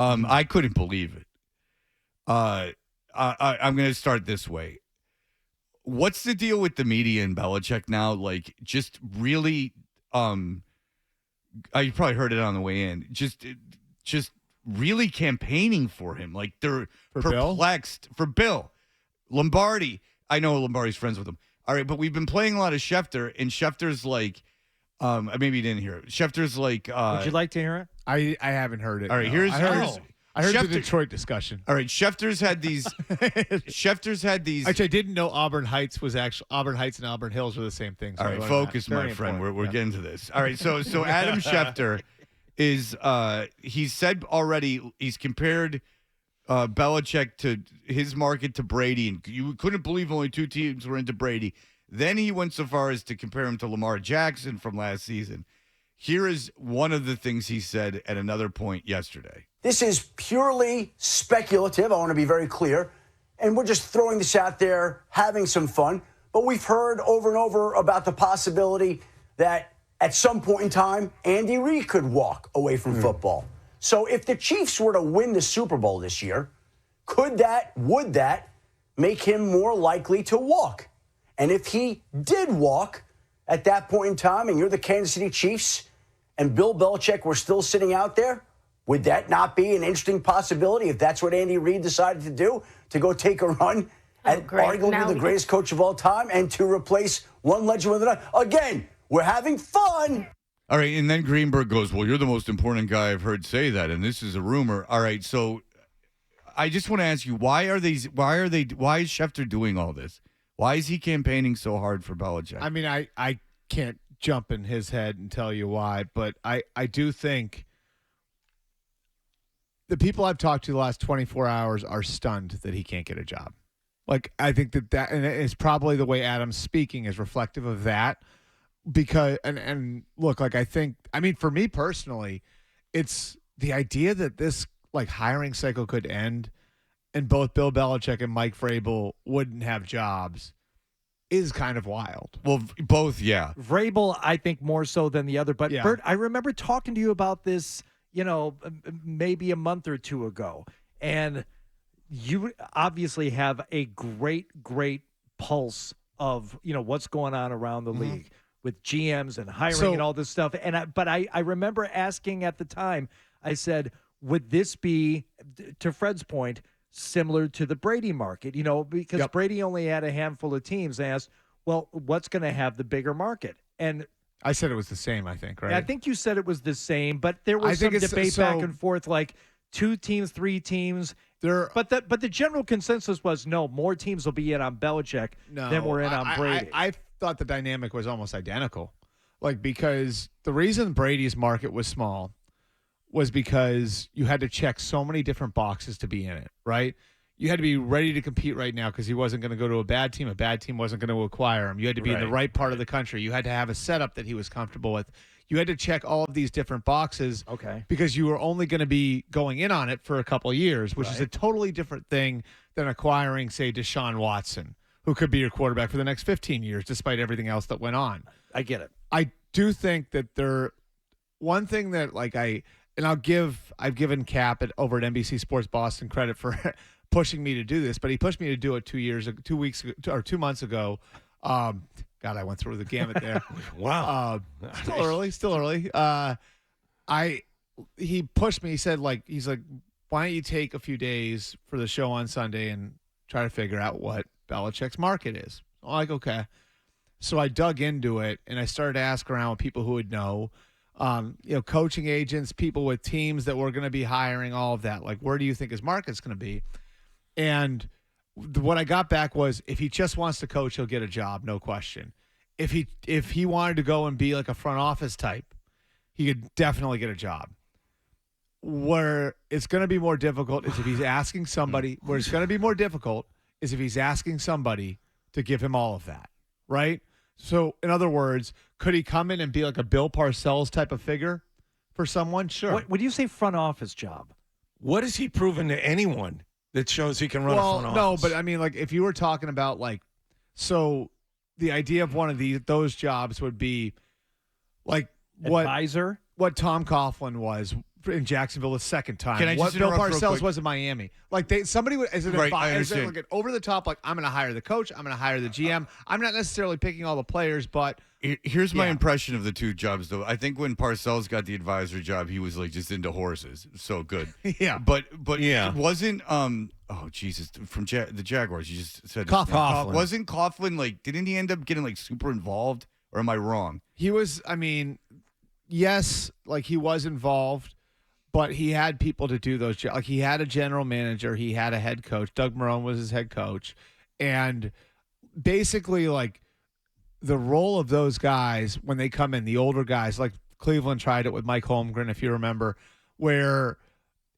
I couldn't believe it. I'm going to start this way. What's the deal with the media and Belichick now? Like, just really, you probably heard it on the way in. Just really campaigning for him. Like, they're perplexed for Bill Lombardi. I know Lombardi's friends with him. All right, but we've been playing a lot of Schefter, and Schefter's like, maybe you didn't hear it. Schefter's like, would you like to hear it? I haven't heard it. All right, no. I heard Schefter, the Detroit discussion. All right, Schefter's had these. Actually, I didn't know Auburn Heights and Auburn Hills were the same thing. So All right, focus, my friend. We're getting to this. All right, so Adam Schefter is he's said already he's compared Belichick to his market to Brady, and you couldn't believe only 2 teams were into Brady. Then he went so far as to compare him to Lamar Jackson from last season. Here is one of the things he said at another point yesterday. This is purely speculative. I want to be very clear. And we're just throwing this out there, having some fun. But we've heard over and over about the possibility that at some point in time, Andy Reid could walk away from football. So if the Chiefs were to win the Super Bowl this year, would that make him more likely to walk? And if he did walk at that point in time and you're the Kansas City Chiefs and Bill Belichick were still sitting out there, would that not be an interesting possibility if that's what Andy Reid decided to do, to go take a run at arguably the greatest coach of all time and to replace one legend with another? Again, we're having fun. All right, and then Greenberg goes, well, you're the most important guy I've heard say that, and this is a rumor. All right, so I just want to ask you, why is Schefter doing all this? Why is he campaigning so hard for Belichick? I mean, I can't jump in his head and tell you why, but I do think the people I've talked to the last 24 hours are stunned that he can't get a job. Like, I think that and it's probably the way Adam's speaking is reflective of that. Because, and look, like, I mean, for me personally, it's the idea that this, like, hiring cycle could end and both Bill Belichick and Mike Vrabel wouldn't have jobs is kind of wild. Well, both, yeah. Vrabel, I think, more so than the other. But, Yeah. Bert, I remember talking to you about this, maybe a month or two ago. And you obviously have a great pulse of, what's going on around the league with GMs and hiring and all this stuff. But I remember asking at the time, I said, would this be, to Fred's point, similar to the Brady market? Because Brady only had a handful of teams. I asked, well, what's going to have the bigger market? And I said it was the same, I think, right? I think you said it was the same, but there was some debate back and forth, like 2 teams, 3 teams. But the general consensus was, no, more teams will be in on Belichick than were in on Brady. I thought the dynamic was almost identical. Like, because the reason Brady's market was small was because you had to check so many different boxes to be in it, right? You had to be ready to compete right now because he wasn't going to go to a bad team. A bad team wasn't going to acquire him. You had to be in the right part of the country. You had to have a setup that he was comfortable with. You had to check all of these different boxes because you were only going to be going in on it for a couple of years, which is a totally different thing than acquiring, say, Deshaun Watson, who could be your quarterback for the next 15 years, despite everything else that went on. I get it. I do think that one thing that, like, I've given Cap over at NBC Sports Boston credit for pushing me to do this, but he pushed me to do it 2 months ago. God, I went through the gamut there. Wow. Still early. He pushed me. He's like, why don't you take a few days for the show on Sunday and try to figure out what Belichick's market is? I'm like, okay. So I dug into it and I started to ask around with people who would know, coaching agents, people with teams that were going to be hiring, all of that. Like, where do you think his market's going to be? And what I got back was, if he just wants to coach, he'll get a job, no question. If he wanted to go and be like a front office type, he could definitely get a job. Where it's going to be more difficult is if he's asking somebody. Where it's going to be more difficult is if he's asking somebody to give him all of that, right? So, in other words, could he come in and be like a Bill Parcells type of figure for someone? Sure. What do you say front office job? What has he proven to anyone that shows he can run a front office? No, but I mean, like, if you were talking about, like, so the idea of one of those jobs would be like advisor? What Tom Coughlin was in Jacksonville the second time. Can I What just Bill interrupt real Parcells quick? was in Miami. Like somebody would, as an Right, I advisor, understand. like over the top, like I'm going to hire the coach, I'm going to hire the GM. I'm not necessarily picking all the players, but Here's my Yeah. impression of the two jobs, though. I think when Parcells got the advisor job, he was like just into horses. So good. Yeah. But Yeah. it wasn't oh Jesus, from the Jaguars. You just said his Coughlin. name. Coughlin. Wasn't Coughlin like? Didn't he end up getting like super involved? Or am I wrong? he was, I mean, yes, like he was involved, but he had people to do those jobs. Like he had a general manager, he had a head coach. Doug Marrone was his head coach. And basically, like, the role of those guys when they come in, the older guys, like Cleveland tried it with Mike Holmgren, if you remember, where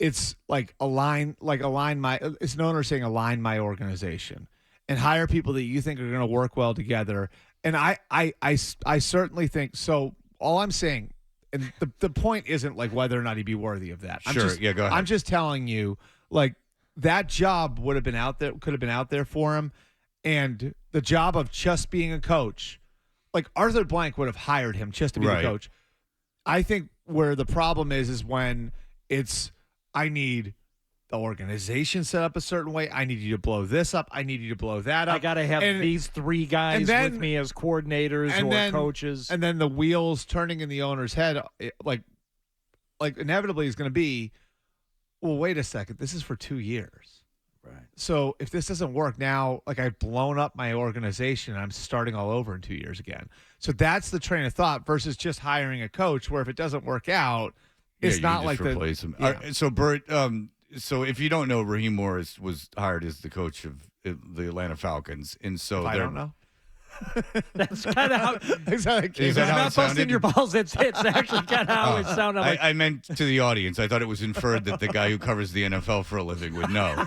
it's like it's an owner saying align my organization and hire people that you think are going to work well together. And I certainly think so. All I'm saying, and the point isn't like whether or not he'd be worthy of that. Sure, yeah, go ahead. I'm just telling you, like, that job would have been out there, could have been out there for him. And the job of just being a coach, like Arthur Blank would have hired him just to be Right. the coach. I think where the problem is when it's, I need the organization set up a certain way. I need you to blow this up. I need you to blow that up. I got to have And- these three guys and then- with me as coordinators and or then- coaches. And then the wheels turning in the owner's head, like inevitably is going to be, well, wait a second. This is for 2 years. Right. So if this doesn't work now, like I've blown up my organization and I'm starting all over in 2 years again. So that's the train of thought versus just hiring a coach where if it doesn't work out, it's you not can like just replace him. Yeah. All right, so Bert, so if you don't know, Raheem Morris was hired as the coach of the Atlanta Falcons, and so I they're- don't know. That's kind of how. Is that it came Is that out? how I'm it not busting sounded? your balls. It's actually kind of how it sounded. Like, I meant to the audience. I thought it was inferred that the guy who covers the NFL for a living would know.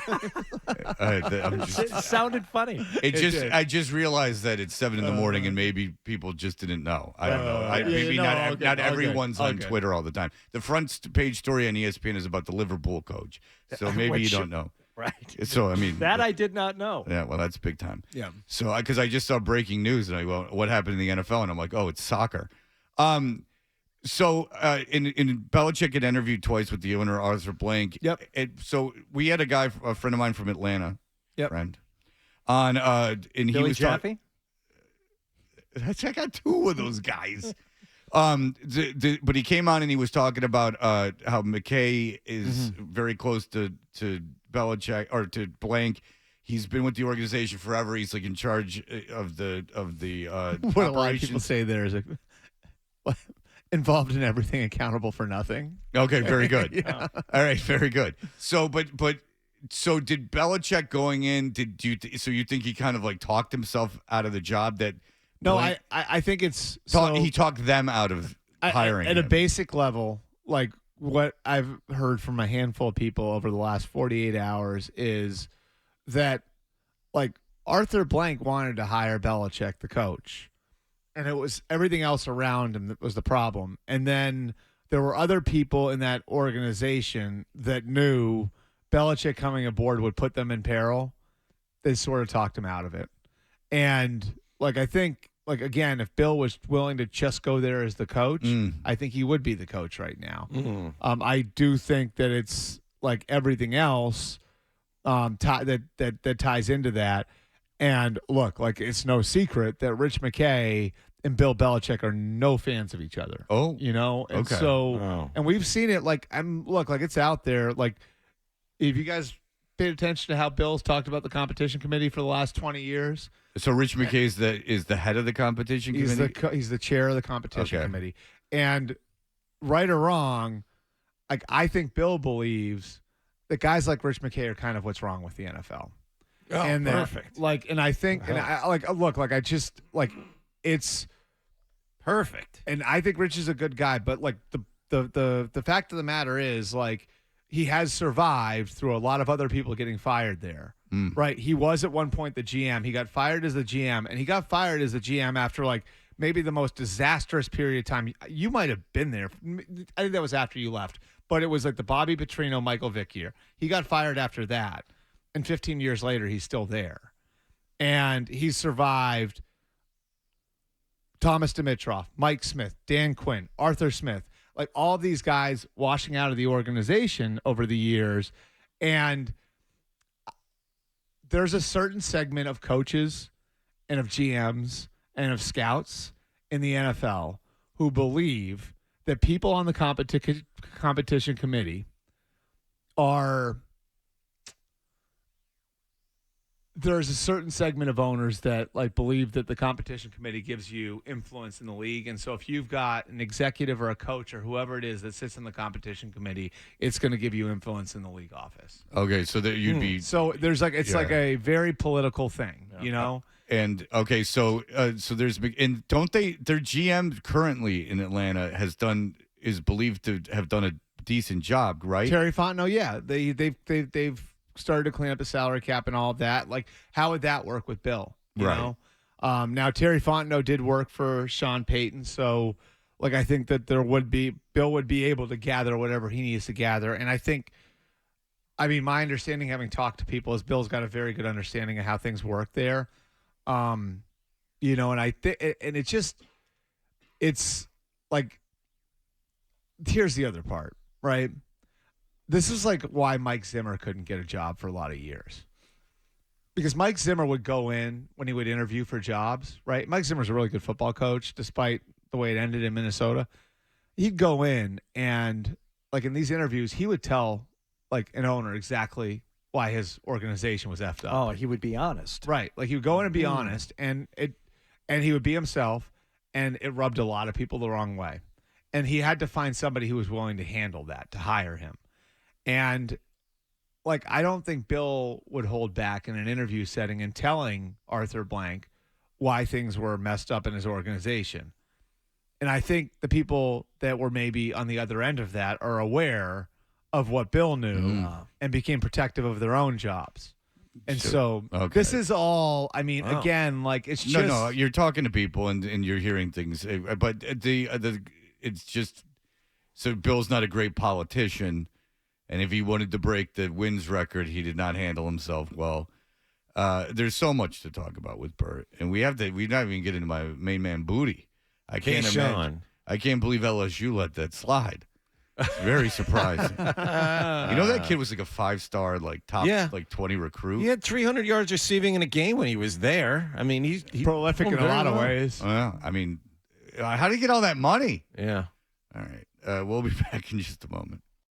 I'm it just, sounded funny. did. I just realized that it's 7 in the morning and maybe people just didn't know. I don't know. Maybe not okay, not okay, everyone's on okay. Twitter all the time. The front page story on ESPN is about the Liverpool coach, so maybe you Which- don't know. Right. So I mean That I did not know. yeah, well, that's big time. Yeah. So, because I just saw breaking news, and I go, "What happened in the NFL?" And I'm like, "Oh, it's soccer." So, in Belichick had interviewed twice with the owner Arthur Blank. Yep. So we had a friend of mine from Atlanta, Yep. friend, on, and he Billy was talking. Jaffe? I got two of those guys. But he came on and he was talking about how McKay is very close to Belichick or to Blank. He's been with the organization forever. He's like in charge of the What a lot of people operations. say there is involved in everything, accountable for nothing. Okay, very good. Yeah. All right, very good. So, so did Belichick going in? So you think he kind of like talked himself out of the job that? No, Blank- I think it's so, he talked them out of hiring at a him. basic level. Like what I've heard from a handful of people over the last 48 hours is that like Arthur Blank wanted to hire Belichick, the coach, and it was everything else around him that was the problem. And then there were other people in that organization that knew Belichick coming aboard would put them in peril. They sort of talked him out of it. And like I think, like again, if Bill was willing to just go there as the coach, I think he would be the coach right now. I do think that it's like everything else that ties into that. And look, like it's no secret that Rich McKay and Bill Belichick are no fans of each other. Oh, You know, and okay. so Oh. and we've seen it. Like like it's out there. Like if you guys paid attention to how Bill's talked about the competition committee for the last 20 years. So Rich McKay is the head of the competition committee. He's the chair of the competition Okay. committee. And right or wrong, like I think Bill believes that guys like Rich McKay are kind of what's wrong with the NFL. Oh, and that, perfect. like, and I think, and I like, look, like I just like it's Perfect. and I think Rich is a good guy, but like the fact of the matter is like he has survived through a lot of other people getting fired there. Right. He was at one point the GM. He got fired as the GM, and he got fired as the GM after like maybe the most disastrous period of time. You might have been there. I think that was after you left, but it was like the Bobby Petrino, Michael Vick year. He got fired after that, and 15 years later, he's still there, and he's survived Thomas Dimitroff, Mike Smith, Dan Quinn, Arthur Smith. like all these guys washing out of the organization over the years. And there's a certain segment of coaches and of GMs and of scouts in the NFL who believe that people on the competition committee are there's a certain segment of owners that like believe that the competition committee gives you influence in the league. And so if you've got an executive or a coach or whoever it is that sits in the competition committee, it's going to give you influence in the league office. Okay, so that you'd be So there's like it's like a very political thing, you know? And okay, so there's and don't they their GM currently in Atlanta is believed to have done a decent job, right? Terry Fontenot, yeah. They've started to clean up the salary cap and all of that. Like, how would that work with Bill? You Right. know? Now Terry Fontenot did work for Sean Payton, so like I think that Bill would be able to gather whatever he needs to gather. And I mean, my understanding, having talked to people, is Bill's got a very good understanding of how things work there. You know, and it's like, here's the other part, right? This is like why Mike Zimmer couldn't get a job for a lot of years. Because Mike Zimmer would go in when he would interview for jobs, right? Mike Zimmer's a really good football coach, despite the way it ended in Minnesota. He'd go in and, like, in these interviews, he would tell, like, an owner exactly why his organization was effed up. Oh, he would be honest. Right. Like, he would go in and be honest, and he would be himself, and it rubbed a lot of people the wrong way. And he had to find somebody who was willing to handle that, to hire him. And, like, I don't think Bill would hold back in an interview setting and telling Arthur Blank why things were messed up in his organization. And I think the people that were maybe on the other end of that are aware of what Bill knew and became protective of their own jobs. And so this is all, I mean, again, like, it's just. No, you're talking to people and you're hearing things. But it's just, so Bill's not a great politician. And if he wanted to break the wins record, he did not handle himself well. There's so much to talk about with Burt, and we're not even getting into my main man Booty. I can't imagine. I can't believe LSU let that slide. It's very surprising. You know, that kid was like a 5-star, like top, like 20 recruit. He had 300 yards receiving in a game when he was there. I mean, he's prolific in a lot of ways. Well, I mean, how did he get all that money? Yeah. All right. We'll be back in just a moment.